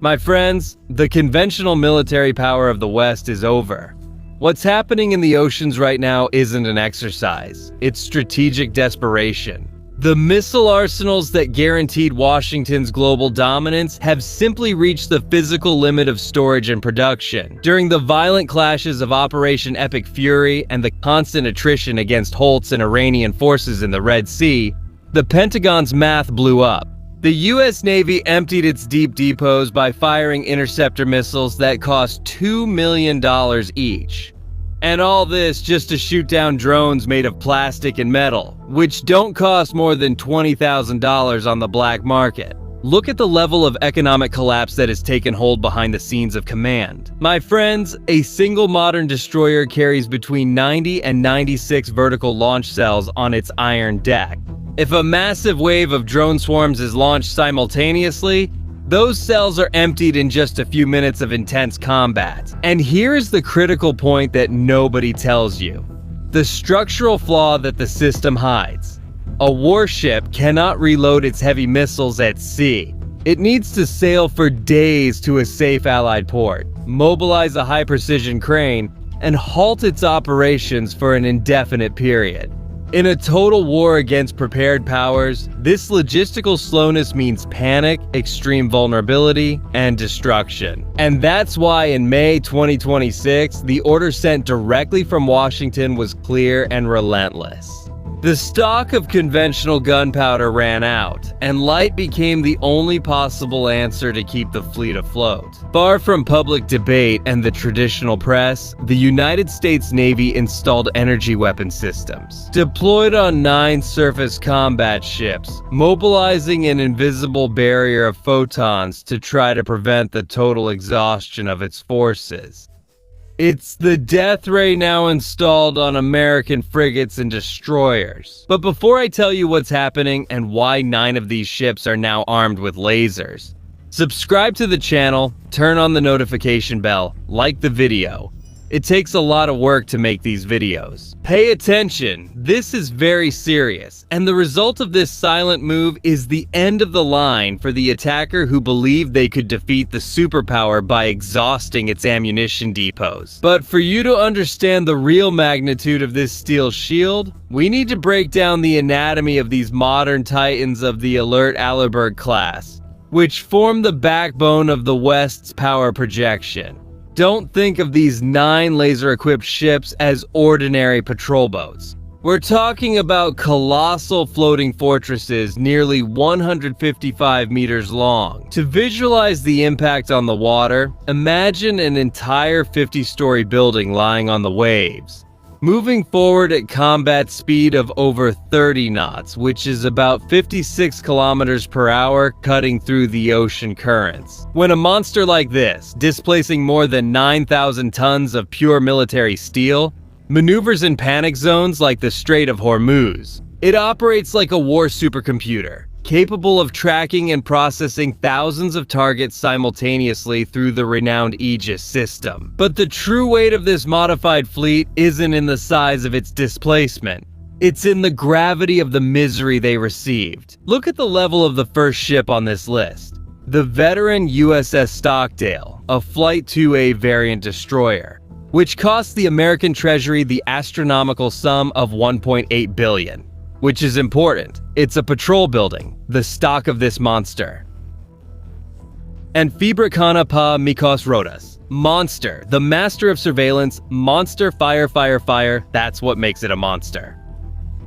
My friends, the conventional military power of the West is over. What's happening in the oceans right now isn't an exercise, it's strategic desperation. The missile arsenals that guaranteed Washington's global dominance have simply reached the physical limit of storage and production. During the violent clashes of Operation Epic Fury and the constant attrition against Houthis and Iranian forces in the Red Sea, the Pentagon's math blew up. The U.S. Navy emptied its deep depots by firing interceptor missiles that cost $2 million each. And all this just to shoot down drones made of plastic and metal, which don't cost more than $20,000 on the black market. Look at the level of economic collapse that has taken hold behind the scenes of command. My friends, a single modern destroyer carries between 90 and 96 vertical launch cells on its iron deck. If a massive wave of drone swarms is launched simultaneously, those cells are emptied in just a few minutes of intense combat. And here's the critical point that nobody tells you: the structural flaw that the system hides. A warship cannot reload its heavy missiles at sea. It needs to sail for days to a safe Allied port, mobilize a high-precision crane, and halt its operations for an indefinite period. In a total war against prepared powers, this logistical slowness means panic, extreme vulnerability, and destruction. And that's why in May 2026, the order sent directly from Washington was clear and relentless. The stock of conventional gunpowder ran out, and light became the only possible answer to keep the fleet afloat. Far from public debate and the traditional press, the United States Navy installed energy weapon systems, deployed on 9 surface combat ships, mobilizing an invisible barrier of photons to try to prevent the total exhaustion of its forces. It's the death ray now installed on American frigates and destroyers. But before I tell you what's happening and why 9 of these ships are now armed with lasers, subscribe to the channel, turn on the notification bell, like the video. It takes a lot of work to make these videos. Pay attention, this is very serious, and the result of this silent move is the end of the line for the attacker who believed they could defeat the superpower by exhausting its ammunition depots. But for you to understand the real magnitude of this steel shield, we need to break down the anatomy of these modern titans of the Alert Allerberg class, which form the backbone of the West's power projection. Don't think of these 9 laser-equipped ships as ordinary patrol boats. We're talking about colossal floating fortresses nearly 155 meters long. To visualize the impact on the water, imagine an entire 50-story building lying on the waves, moving forward at combat speed of over 30 knots, which is about 56 kilometers per hour, cutting through the ocean currents. When a monster like this, displacing more than 9,000 tons of pure military steel, maneuvers in panic zones like the Strait of Hormuz, it operates like a war supercomputer, capable of tracking and processing thousands of targets simultaneously through the renowned Aegis system. But the true weight of this modified fleet isn't in the size of its displacement. It's in the gravity of the misery they received. Look at the level of the first ship on this list. The veteran USS Stockdale, a Flight 2A variant destroyer, which cost the American Treasury the astronomical sum of $1.8 billion. Which is important. It's a patrol building, the stock of this monster. And Fibricana Pa Mikos Rodas. Monster, the master of surveillance, monster, fire, fire, fire, that's what makes it a monster.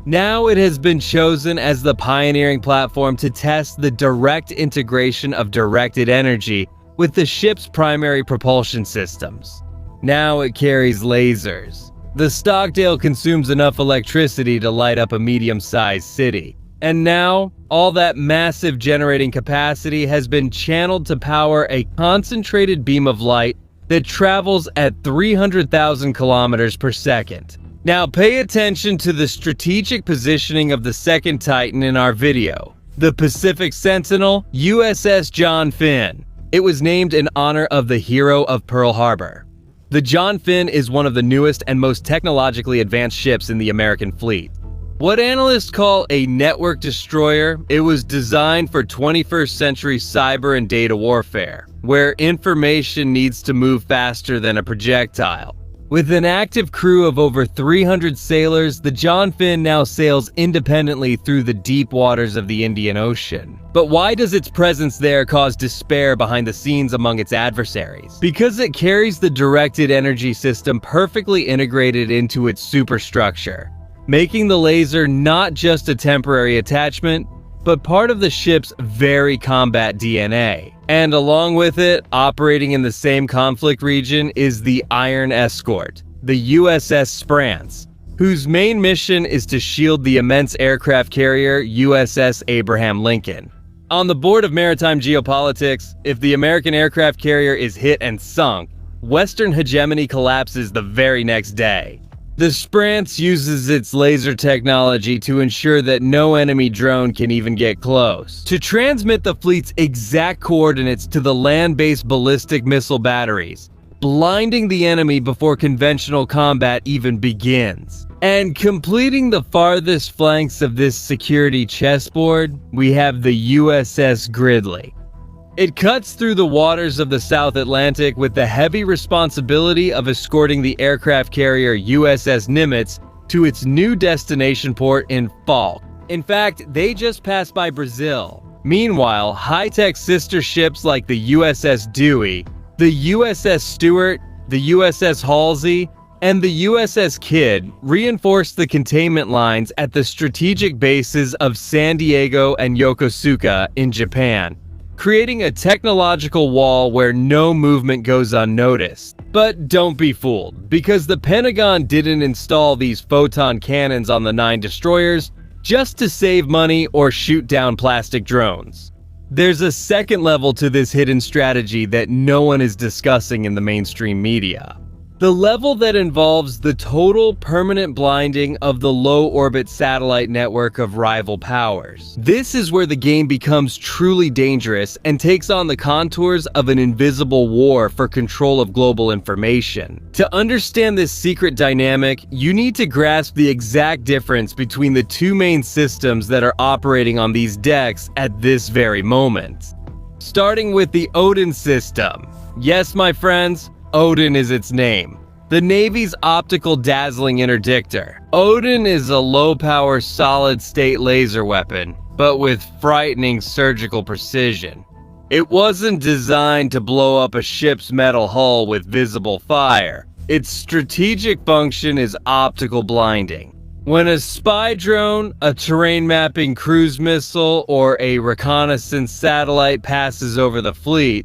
Now it has been chosen as the pioneering platform to test the direct integration of directed energy with the ship's primary propulsion systems. Now it carries lasers. The Stockdale consumes enough electricity to light up a medium-sized city. And now, all that massive generating capacity has been channeled to power a concentrated beam of light that travels at 300,000 kilometers per second. Now pay attention to the strategic positioning of the second Titan in our video, the Pacific Sentinel USS John Finn. It was named in honor of the hero of Pearl Harbor. The John Finn is one of the newest and most technologically advanced ships in the American fleet. What analysts call a network destroyer, it was designed for 21st century cyber and data warfare, where information needs to move faster than a projectile. With an active crew of over 300 sailors, the John Finn now sails independently through the deep waters of the Indian Ocean. But why does its presence there cause despair behind the scenes among its adversaries? Because it carries the directed energy system perfectly integrated into its superstructure, making the laser not just a temporary attachment, but part of the ship's very combat DNA. And along with it, operating in the same conflict region is the Iron Escort, the USS Sprance, whose main mission is to shield the immense aircraft carrier USS Abraham Lincoln. On the board of maritime geopolitics, if the American aircraft carrier is hit and sunk, Western hegemony collapses the very next day. The Sprance uses its laser technology to ensure that no enemy drone can even get close, to transmit the fleet's exact coordinates to the land-based ballistic missile batteries, blinding the enemy before conventional combat even begins. And completing the farthest flanks of this security chessboard, we have the USS Gridley. It cuts through the waters of the South Atlantic with the heavy responsibility of escorting the aircraft carrier USS Nimitz to its new destination port in Falk. In fact, they just passed by Brazil. Meanwhile, high-tech sister ships like the USS Dewey, the USS Stuart, the USS Halsey, and the USS Kidd reinforced the containment lines at the strategic bases of San Diego and Yokosuka in Japan, creating a technological wall where no movement goes unnoticed. But don't be fooled, because the Pentagon didn't install these photon cannons on the 9 destroyers just to save money or shoot down plastic drones. There's a second level to this hidden strategy that no one is discussing in the mainstream media. The level that involves the total permanent blinding of the low-orbit satellite network of rival powers. This is where the game becomes truly dangerous and takes on the contours of an invisible war for control of global information. To understand this secret dynamic, you need to grasp the exact difference between the two main systems that are operating on these decks at this very moment. Starting with the Odin system. Yes, my friends, Odin is its name. The Navy's optical dazzling interdictor. Odin is a low-power solid-state laser weapon, but with frightening surgical precision. It wasn't designed to blow up a ship's metal hull with visible fire. Its strategic function is optical blinding. When a spy drone, a terrain-mapping cruise missile, or a reconnaissance satellite passes over the fleet,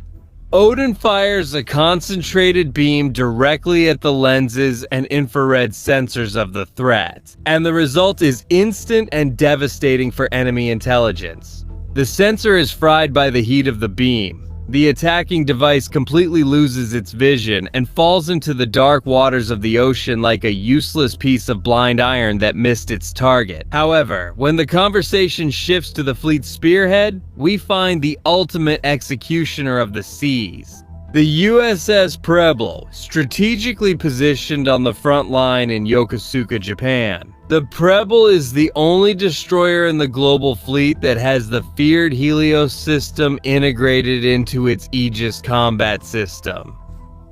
Odin fires a concentrated beam directly at the lenses and infrared sensors of the threat, and the result is instant and devastating for enemy intelligence. The sensor is fried by the heat of the beam. The attacking device completely loses its vision and falls into the dark waters of the ocean like a useless piece of blind iron that missed its target. However, when the conversation shifts to the fleet's spearhead, we find the ultimate executioner of the seas. The USS Preble, strategically positioned on the front line in Yokosuka, Japan. The Preble is the only destroyer in the global fleet that has the feared Helios system integrated into its Aegis combat system.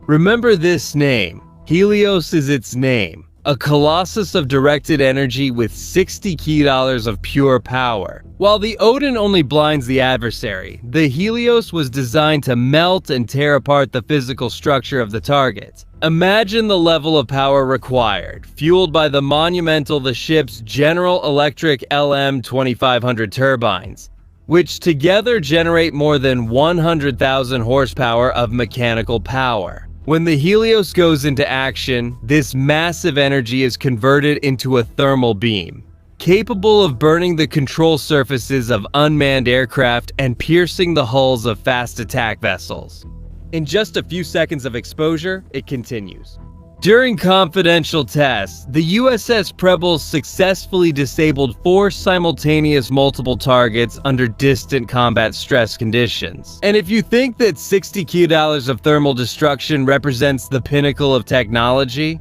Remember this name. Helios is its name. A colossus of directed energy with 60 kDollars of pure power. While the Odin only blinds the adversary, the Helios was designed to melt and tear apart the physical structure of the target. Imagine the level of power required, fueled by the ship's General Electric LM2500 turbines, which together generate more than 100,000 horsepower of mechanical power. When the Helios goes into action, this massive energy is converted into a thermal beam, capable of burning the control surfaces of unmanned aircraft and piercing the hulls of fast attack vessels. In just a few seconds of exposure, it continues. During confidential tests, the USS Preble successfully disabled 4 simultaneous multiple targets under distant combat stress conditions. And if you think that 60 kDollars of thermal destruction represents the pinnacle of technology,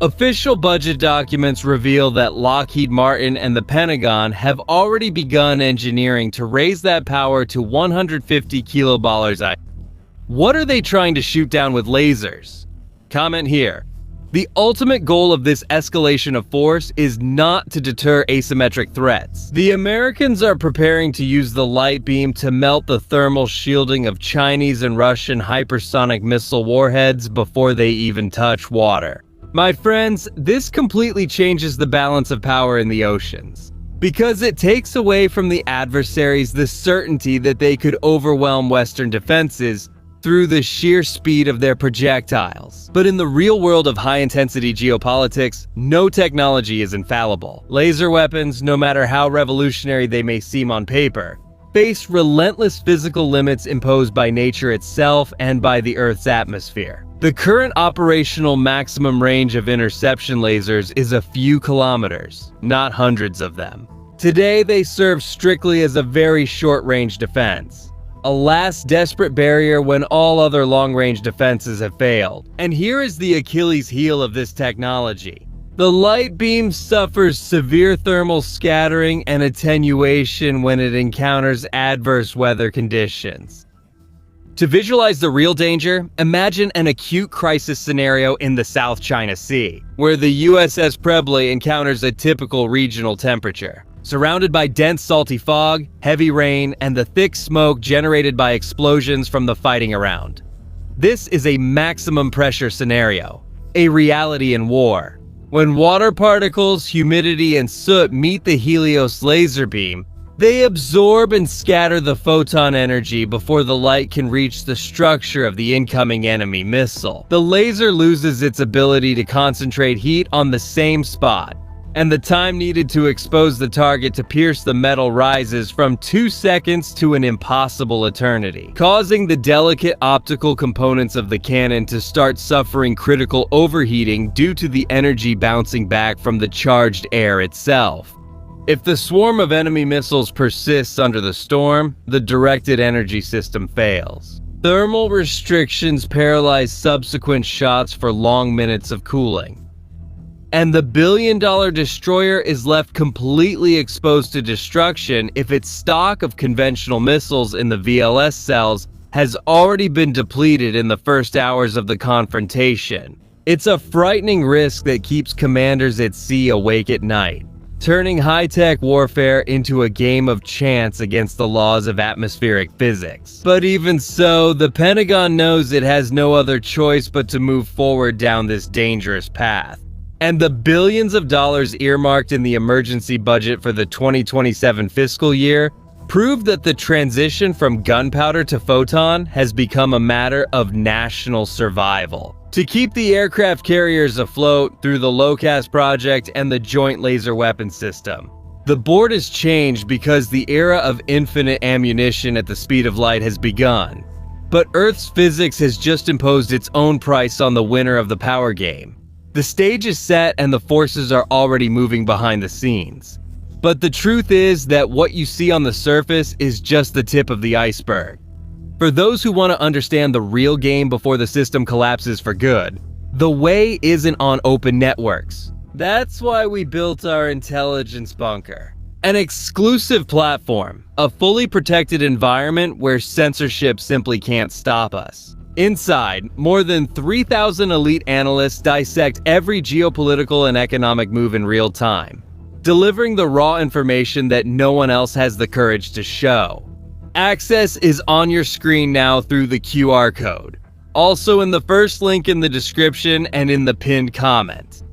Official budget documents reveal that Lockheed Martin and the Pentagon have already begun engineering to raise that power to 150 kiloballers. What are they trying to shoot down with lasers? Comment here. The ultimate goal of this escalation of force is not to deter asymmetric threats. The Americans are preparing to use the light beam to melt the thermal shielding of Chinese and Russian hypersonic missile warheads before they even touch water. My friends, this completely changes the balance of power in the oceans, because it takes away from the adversaries the certainty that they could overwhelm Western defenses through the sheer speed of their projectiles. But in the real world of high-intensity geopolitics, no technology is infallible. Laser weapons, no matter how revolutionary they may seem on paper, face relentless physical limits imposed by nature itself and by the Earth's atmosphere. The current operational maximum range of interception lasers is a few kilometers, not hundreds of them. Today, they serve strictly as a very short-range defense. A last desperate barrier when all other long-range defenses have failed. And here is the Achilles heel of this technology. The light beam suffers severe thermal scattering and attenuation when it encounters adverse weather conditions. To visualize the real danger, imagine an acute crisis scenario in the South China Sea, where the USS Preble encounters a typical regional temperature. Surrounded by dense salty fog, heavy rain, and the thick smoke generated by explosions from the fighting around. This is a maximum pressure scenario, a reality in war. When water particles, humidity, and soot meet the Helios laser beam, they absorb and scatter the photon energy before the light can reach the structure of the incoming enemy missile. The laser loses its ability to concentrate heat on the same spot, and the time needed to expose the target to pierce the metal rises from 2 seconds to an impossible eternity, causing the delicate optical components of the cannon to start suffering critical overheating due to the energy bouncing back from the charged air itself. If the swarm of enemy missiles persists under the storm, the directed energy system fails. Thermal restrictions paralyze subsequent shots for long minutes of cooling. And the billion-dollar destroyer is left completely exposed to destruction if its stock of conventional missiles in the VLS cells has already been depleted in the first hours of the confrontation. It's a frightening risk that keeps commanders at sea awake at night, turning high-tech warfare into a game of chance against the laws of atmospheric physics. But even so, the Pentagon knows it has no other choice but to move forward down this dangerous path. And the billions of dollars earmarked in the emergency budget for the 2027 fiscal year prove that the transition from gunpowder to photon has become a matter of national survival. To keep the aircraft carriers afloat through the LOCAS project and the Joint Laser Weapon System, the board has changed because the era of infinite ammunition at the speed of light has begun. But Earth's physics has just imposed its own price on the winner of the power game. The stage is set and the forces are already moving behind the scenes. But the truth is that what you see on the surface is just the tip of the iceberg. For those who want to understand the real game before the system collapses for good, the way isn't on open networks. That's why we built our intelligence bunker. An exclusive platform, a fully protected environment where censorship simply can't stop us. Inside, more than 3,000 elite analysts dissect every geopolitical and economic move in real time, delivering the raw information that no one else has the courage to show. Access is on your screen now through the QR code, also in the first link in the description and in the pinned comment.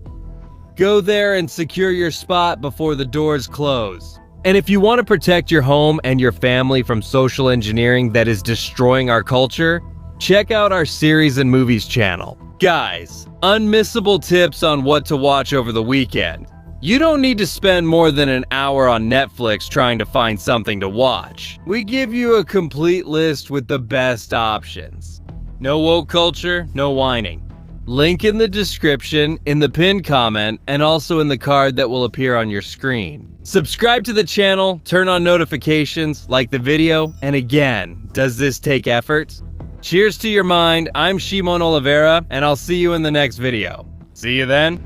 Go there and secure your spot before the doors close. And if you want to protect your home and your family from social engineering that is destroying our culture, check out our series and movies channel. Guys, unmissable tips on what to watch over the weekend. You don't need to spend more than an hour on Netflix trying to find something to watch. We give you a complete list with the best options. No woke culture, no whining. Link in the description, in the pinned comment, and also in the card that will appear on your screen. Subscribe to the channel, turn on notifications, like the video, and again, does this take effort? Cheers to your mind, I'm Shimon Oliveira, and I'll see you in the next video. See you then.